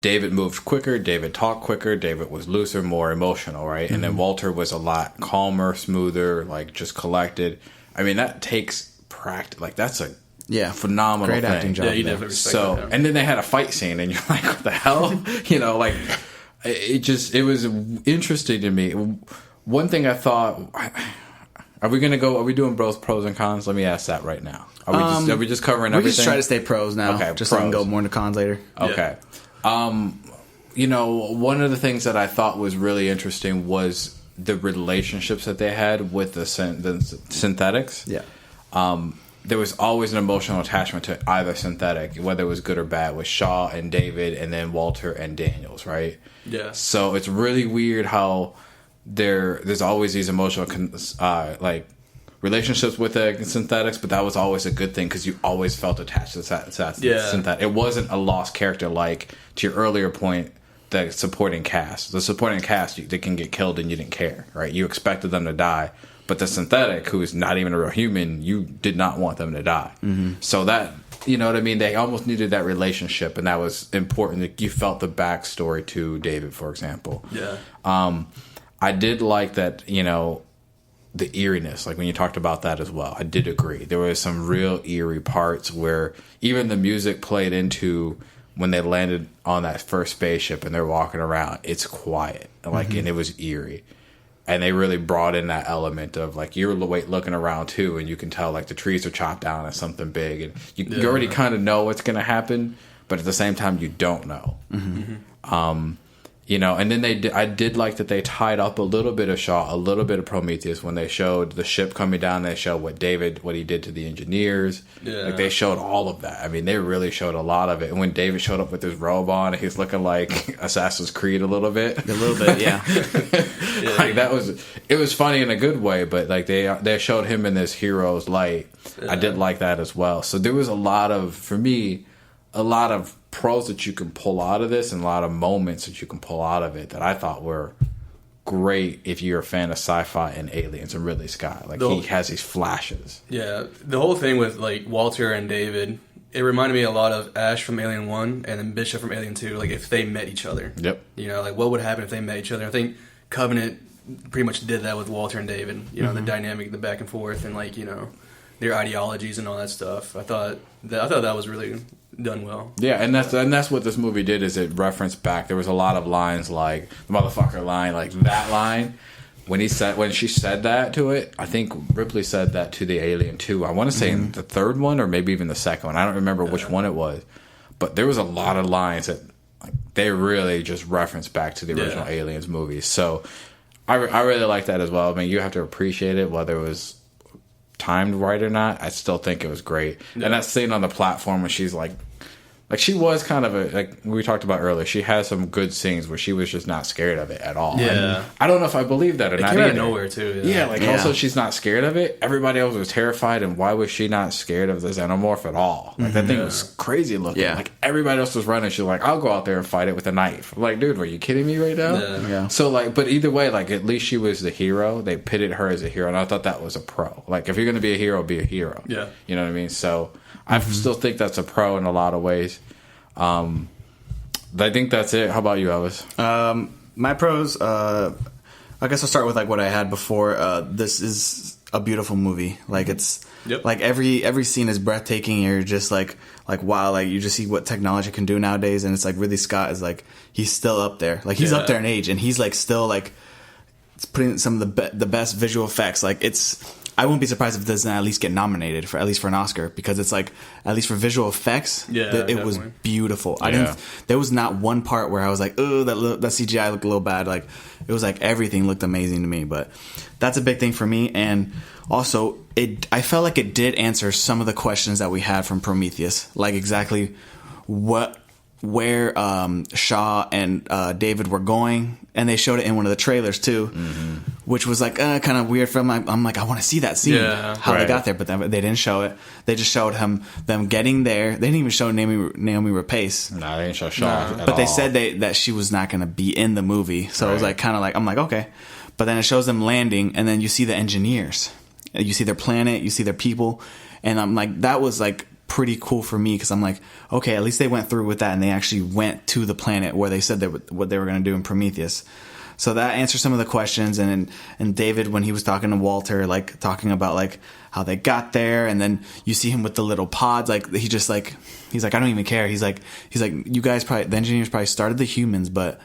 David moved quicker, David talked quicker, David was looser, more emotional, right? Mm-hmm. And then Walter was a lot calmer, smoother, like just collected. I mean, that takes practice. Like, that's a phenomenal great thing. acting job. Yeah, you definitely respect that. And then they had a fight scene, and you're like, what the hell? You know, like, it was interesting to me. One thing I thought, are we doing both pros and cons? Let me ask that right now. Are we just covering everything? We just try to stay pros now. Okay, just so we can go more into cons later. Okay. Yeah. You know, one of the things that I thought was really interesting was the relationships that they had with the synthetics. Yeah. There was always an emotional attachment to either synthetic, whether it was good or bad, with Shaw and David, and then Walter and Daniels, right? Yeah. So it's really weird how there's always these emotional relationships with the synthetics, but that was always a good thing because you always felt attached to synthetic. It wasn't a lost character, like, to your earlier point, the supporting cast. The supporting cast, they can get killed and you didn't care, right? You expected them to die. But the synthetic, who is not even a real human, you did not want them to die. Mm-hmm. So that, you know what I mean? They almost needed that relationship, and that was important. You felt the backstory to David, for example. Yeah. I did like that, you know, the eeriness, like when you talked about that as well. I did agree. There was some real eerie parts where even the music played into when they landed on that first spaceship and they're walking around. It's quiet, like, and it was eerie. And they really brought in that element of, like, you're looking around too, and you can tell, like, the trees are chopped down at something big, and you already kind of know what's going to happen, but at the same time you don't know. Mm-hmm. You know, and then I did like that they tied up a little bit of Shaw, a little bit of Prometheus when they showed the ship coming down. They showed what he did to the engineers. Yeah. Like, they showed all of that. I mean, they really showed a lot of it. And when David showed up with his robe on, he's looking like Assassin's Creed a little bit. A little bit, yeah. Like, it was funny in a good way, but like they showed him in this hero's light. Yeah. I did like that as well. So there was a lot of pros that you can pull out of this and a lot of moments that you can pull out of it that I thought were great if you're a fan of sci-fi and aliens and Ridley Scott. Like, he has these flashes. Yeah. The whole thing with, like, Walter and David, it reminded me a lot of Ash from Alien 1 and then Bishop from Alien 2, like, if they met each other. Yep. You know, like, what would happen if they met each other? I think Covenant pretty much did that with Walter and David. You know, the dynamic, the back and forth, and, like, you know, their ideologies and all that stuff. I thought that was really done well. Yeah, and that's what this movie did, is it referenced back. There was a lot of lines, like the motherfucker line, like that line. When she said that to it, I think Ripley said that to the Alien too. I want to say in the third one or maybe even the second one. I don't remember which one it was, but there was a lot of lines that, like, they really just referenced back to the original Aliens movies. So I really like that as well. I mean, you have to appreciate it, whether it was timed right or not. I still think it was great. Yeah. And that scene on the platform when she's like she was kind of like we talked about earlier, she has some good scenes where she was just not scared of it at all. Yeah. I don't know if I believe that or not. It came out of nowhere too. Yeah, also she's not scared of it. Everybody else was terrified, and why was she not scared of the xenomorph at all? Like, that thing was crazy looking. Yeah. Like, everybody else was running. She's like, I'll go out there and fight it with a knife. I'm like, dude, were you kidding me right now? Yeah. So, like, but either way, like, at least she was the hero. They pitted her as a hero, and I thought that was a pro. Like, if you're going to be a hero, be a hero. Yeah. You know what I mean? So I still think that's a pro in a lot of ways. I think that's it. How about you, Elvis? My pros, I guess I'll start with, like, what I had before. This is a beautiful movie. Like, it's like every scene is breathtaking. You're just like wow, like, you just see what technology can do nowadays, and it's like Ridley Scott is, like, he's still up there. Like, he's up there in age, and he's, like, still, like, putting some of the best visual effects. Like, I wouldn't be surprised if it doesn't at least get nominated for an Oscar, because it's like, at least for visual effects, it was beautiful. There was not one part where I was like, oh, that CGI looked a little bad. Like, it was like everything looked amazing to me. But that's a big thing for me. And also, I felt like it did answer some of the questions that we had from Prometheus, like exactly where Shaw and David were going, and they showed it in one of the trailers too, which was like kind of weird for me. I'm like, I want to see that scene, how they got there, but they didn't show it. They just showed them getting there. They didn't even show Naomi Rapace. No, they didn't show Shaw at but they all. said that she was not going to be in the movie, so it was like kind of like, I'm like, okay, but then it shows them landing, and then you see the engineers, you see their planet, you see their people, and I'm like, that was like pretty cool for me because I'm like, okay, at least they went through with that and they actually went to the planet where they said what they were going to do in Prometheus. So that answers some of the questions. And David, when he was talking to Walter, like talking about like how they got there, and then you see him with the little pods, like he's like, I don't even care. He's like, you guys the engineers probably started the humans, but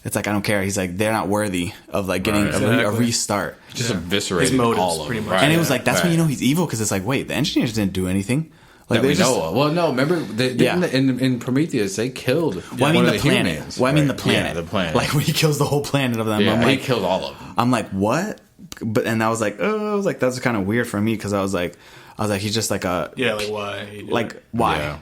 it's like, I don't care. He's like, they're not worthy of like getting a restart. Just eviscerated all of them. Right. And it was like, that's when you know he's evil, because it's like, wait, the engineers didn't do anything. Like that we know of. Well, no, remember in Prometheus they killed one of the planet. humans. Well, I mean the planet. Yeah, the planet. Like when he kills the whole planet of them. Yeah, I'm like, he killed all of them. I'm like, what? But and I was like, that's kind of weird for me because I was like, he's just like a like why? Like why? Yeah.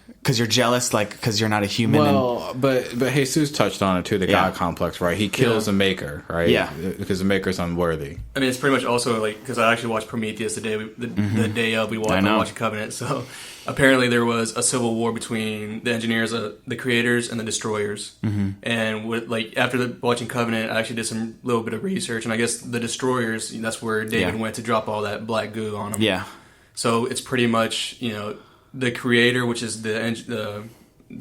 Because you're jealous, like because you're not a human. Well, but Jesus touched on it too. The God complex, right? He kills the Maker, right? Yeah, because the Maker's unworthy. I mean, it's pretty much also like because I actually watched Prometheus the day we watched Covenant. So apparently there was a civil war between the engineers, the creators, and the destroyers. And after watching Covenant, I actually did some little bit of research, and I guess the destroyers, that's where David went to drop all that black goo on them. Yeah. So it's pretty much the creator, which is the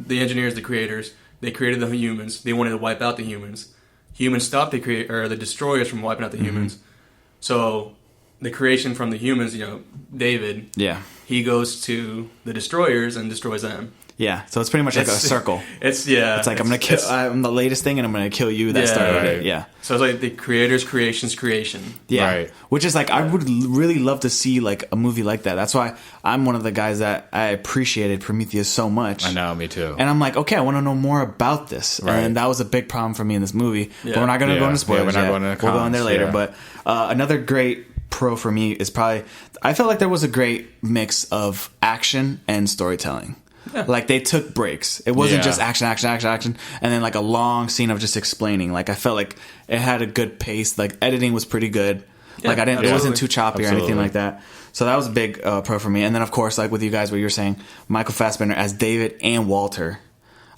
engineers, the creators. They created the humans. They wanted to wipe out the humans. Humans stopped the destroyers from wiping out the humans. So the creation from the humans, David. Yeah. He goes to the destroyers and destroys them. Yeah, so it's pretty much like a circle. It's like I'm gonna kill. I'm the latest thing, and I'm gonna kill you. That started it. Yeah. So it's like the creator's creation's creation. Yeah. Right. Which is like I would really love to see like a movie like that. That's why I'm one of the guys that I appreciated Prometheus so much. I know, me too. And I'm like, okay, I want to know more about this. Right. And that was a big problem for me in this movie. Yeah. But we're not gonna go into spoilers. We're not going into we'll go in there later. But another great pro for me is probably I felt like there was a great mix of action and storytelling. Yeah. Like they took breaks. It wasn't just action, and then like a long scene of just explaining. Like I felt like it had a good pace. Like editing was pretty good. Yeah, like it wasn't too choppy or anything like that. So that was a big pro for me. And then of course, like with you guys, what you were saying, Michael Fassbender as David and Walter.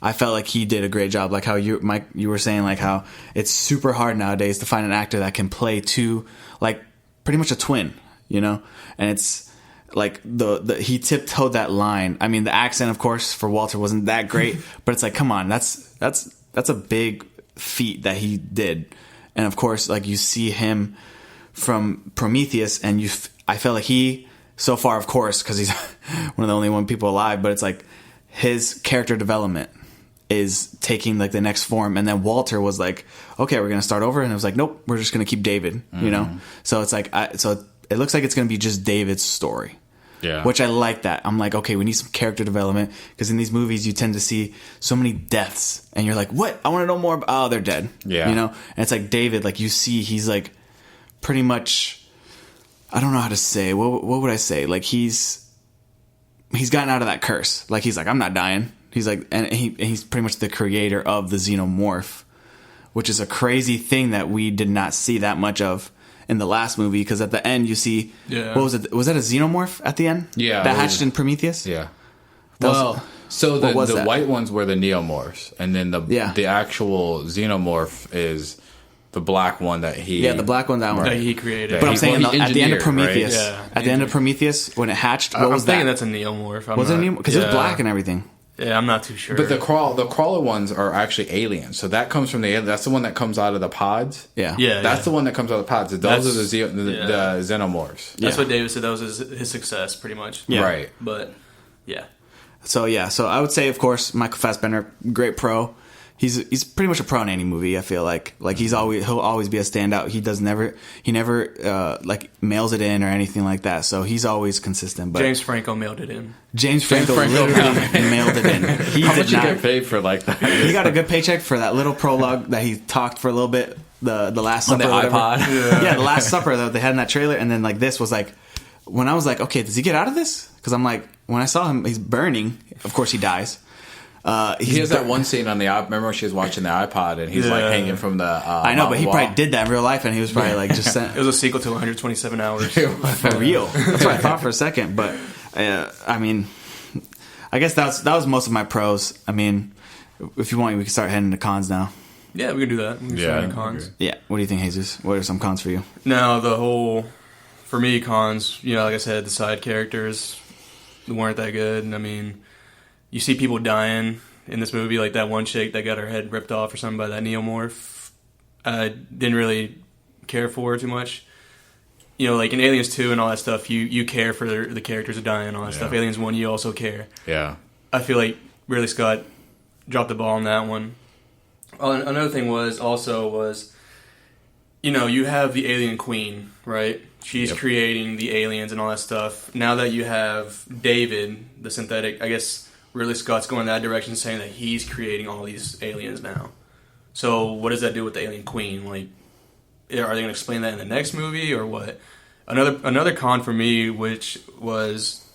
I felt like he did a great job. Like how you were saying, like how it's super hard nowadays to find an actor that can play two, like pretty much a twin, and it's. Like he tiptoed that line. I mean, the accent, of course, for Walter wasn't that great, but it's like, come on, that's a big feat that he did. And of course, like you see him from Prometheus, and I felt like he, so far, of course, because he's one of the only people alive, but it's like his character development is taking like the next form. And then Walter was like, okay, we're gonna start over, and it was like, nope, we're just gonna keep David, So it's like, it looks like it's gonna be just David's story. Yeah. Which I like that. I'm like, okay, we need some character development because in these movies you tend to see so many deaths and you're like, what? I want to know more about, oh, they're dead. Yeah. And it's like David, like you see, he's like pretty much, I don't know how to say, what would I say? Like he's gotten out of that curse. Like he's like, I'm not dying. He's like, and he's pretty much the creator of the xenomorph, which is a crazy thing that we did not see that much of in the last movie, because at the end you see, what was it? Was that a xenomorph at the end? Yeah, that hatched in Prometheus. Yeah. So the white ones were the neomorphs, and then the actual xenomorph is the black one that he the black one that he created. But I'm saying at the end of Prometheus, at the end of Prometheus when it hatched, what was that? I'm thinking that's a neomorph. Was it a neomorph? Because it was black and everything. Yeah, I'm not too sure. But the crawler ones are actually aliens. So that comes from that's the one that comes out of the pods. Yeah. That's the one that comes out of the pods. Those are the xenomorphs. That's what David said. That was his success, pretty much. Yeah. Right. But, yeah. So I would say, of course, Michael Fassbender, great pro. He's pretty much a pro in any movie. I feel like he'll always be a standout. He never like mails it in or anything like that. So he's always consistent. But James Franco mailed it in. James Franco literally mailed it in. How much you get paid for like that? He got a good paycheck for that little prologue that he talked for a little bit. The Last Supper, on the iPod. Yeah, the Last Supper that they had in that trailer, and then like this was like when I was like, okay, does he get out of this? Because I'm like, when I saw him, he's burning. Of course, he dies. He has that one scene on the iPod. Remember when she was watching the iPod and he's like hanging from the I know, but he probably did that in real life, and he was probably like just sent. It was a sequel to 127 Hours. For real. That's what I thought for a second. But I mean, I guess that was most of my pros. I mean, if you want, we can start heading to cons now. Yeah, we can do that. We can start into cons. Yeah. What do you think, Jesus? What are some cons for you? Now, for me, cons, like I said, the side characters, weren't that good. And I mean, you see people dying in this movie, like that one chick that got her head ripped off or something by that neomorph. I didn't really care for her too much. You know, like in Aliens 2 and all that stuff, you care for the characters who die and all that stuff. Aliens 1, you also care. Yeah. I feel like Ridley Scott dropped the ball on that one. Another thing was, you know, you have the alien queen, right? She's creating the aliens and all that stuff. Now that you have David, the synthetic, I guess Ridley Scott's going that direction, saying that he's creating all these aliens now. So what does that do with the alien queen? Like, are they going to explain that in the next movie or what? Another con for me, which was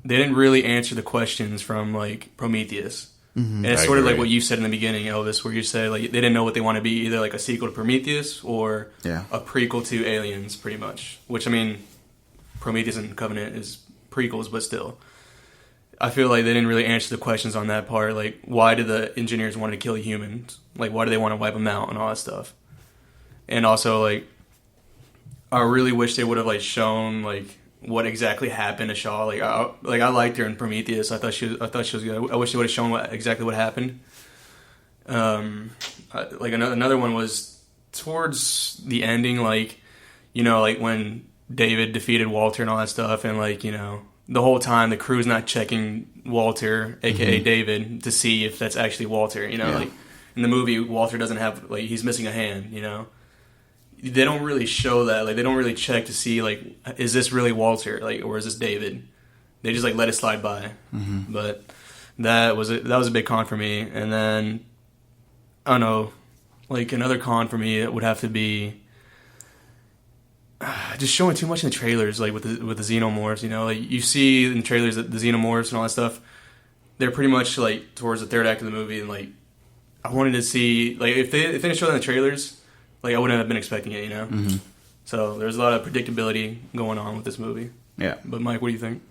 they didn't really answer the questions from like Prometheus. Mm-hmm. And it's sort of like what you said in the beginning, Elvis, where you said like they didn't know what they want to be, either like a sequel to Prometheus or a prequel to Aliens, pretty much. Which, I mean, Prometheus and Covenant is prequels, but still. I feel like they didn't really answer the questions on that part. Like, why did the engineers want to kill humans? Like, why do they want to wipe them out and all that stuff? And also, like, I really wish they would have like shown like what exactly happened to Shaw. Like I liked her in Prometheus. I thought she was good. I wish they would have shown exactly what happened. Like another one was towards the ending, like, you know, like when David defeated Walter and all that stuff, and like, you know, the whole time the crew's not checking Walter, aka David, to see if that's actually Walter. You know, like in the movie, Walter doesn't have, like, he's missing a hand. You know. They don't really show that. Like, they don't really check to see, like, is this really Walter, like, or is this David? They just like let it slide by. Mm-hmm. But that was a big con for me. And then I don't know, like another con for me, it would have to be just showing too much in the trailers, like with the xenomorphs. You know, like you see in trailers that the xenomorphs and all that stuff, they're pretty much like towards the third act of the movie. And like, I wanted to see, like, if they didn't show that in the trailers, like, I wouldn't have been expecting it, you know? Mm-hmm. So there's a lot of predictability going on with this movie. Yeah. But Mike, what do you think?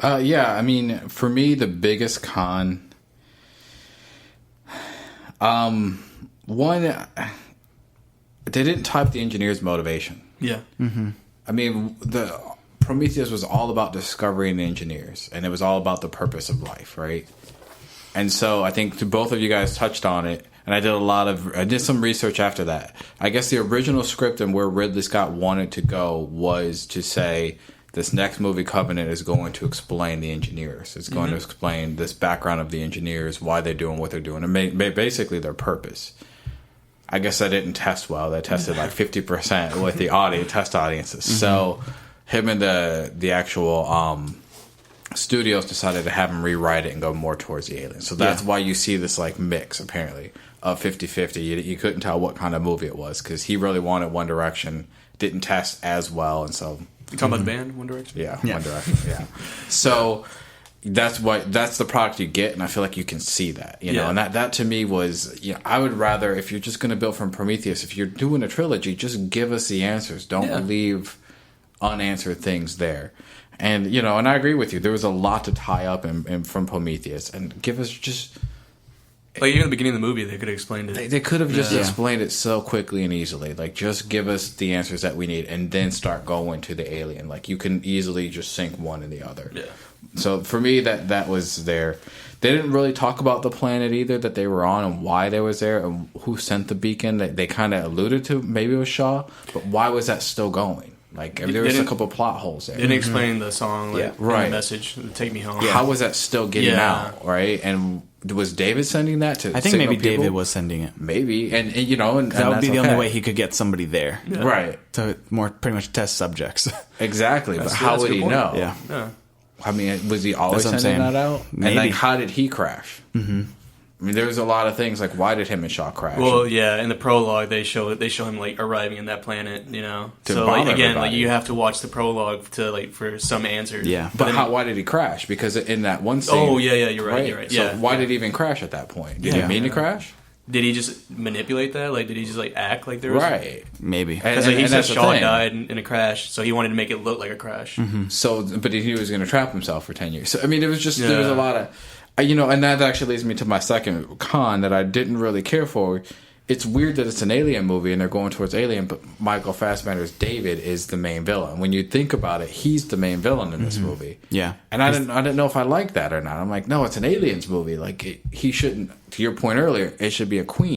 Yeah, I mean, for me, the biggest con... one, they didn't type the engineer's motivation. Yeah. Mm-hmm. I mean, the Prometheus was all about discovering the engineers, and it was all about the purpose of life, right? And so I think both of you guys touched on it. And I did some research after that. I guess the original script and where Ridley Scott wanted to go was to say this next movie, Covenant, is going to explain the engineers. It's going to explain this background of the engineers, why they're doing what they're doing, and basically their purpose. I guess that didn't test well. They tested like 50% with the test audiences. Mm-hmm. So him and the actual studios decided to have him rewrite it and go more towards the aliens. So that's why you see this like mix, apparently, of 50-50. You couldn't tell what kind of movie it was because he really wanted One Direction, didn't test as well, and so... You talking about the band, One Direction? Yeah, One Direction, yeah. So that's the product you get, and I feel like you can see that, you know? And that to me was, you know, I would rather, if you're just going to build from Prometheus, if you're doing a trilogy, just give us the answers. Don't leave unanswered things there. And, you know, and I agree with you. There was a lot to tie up in from Prometheus. And give us just... Like, even at the beginning of the movie, they could have explained it. They could have just explained it so quickly and easily. Like, just give us the answers that we need and then start going to the alien. Like, you can easily just sync one and the other. Yeah. So, for me, that was there. They didn't really talk about the planet either that they were on and why they was there and who sent the beacon. They kind of alluded to maybe it was Shaw, but why was that still going? Like, there was a couple plot holes there. They didn't explain the song, like, the message, Take Me Home. How was that still getting out, right? And was David sending that to? I think maybe people? David was sending it. Maybe, and you know, and that would be the only way he could get somebody there, right? To pretty much test subjects. Exactly, but how would he know? Yeah. I mean, was he always sending that out? Maybe. And like, how did he crash? Mm-hmm. I mean, there was a lot of things like why did him and Shaw crash? Well, yeah, in the prologue they show him like arriving in that planet, you know. So like again, everybody. Like you have to watch the prologue to like for some answers. Yeah, but why did he crash? Because in that one scene. Oh yeah, you're right. So why did he even crash at that point? Did he mean to crash? Did he just manipulate that? Like, did he just like act like there was maybe? Because like, he said Shaw died in a crash, so he wanted to make it look like a crash. Mm-hmm. So, but he was going to trap himself for 10 years. So I mean, it was just there was a lot of. You know, and that actually leads me to my second con that I didn't really care for, it's weird that it's an alien movie and they're going towards alien, but Michael Fassbender's David is the main villain. When you think about it, he's the main villain in this movie. Yeah. And I didn't know if I liked that or not. I'm like, no, it's an aliens movie. Like, he shouldn't, to your point earlier, it should be a queen.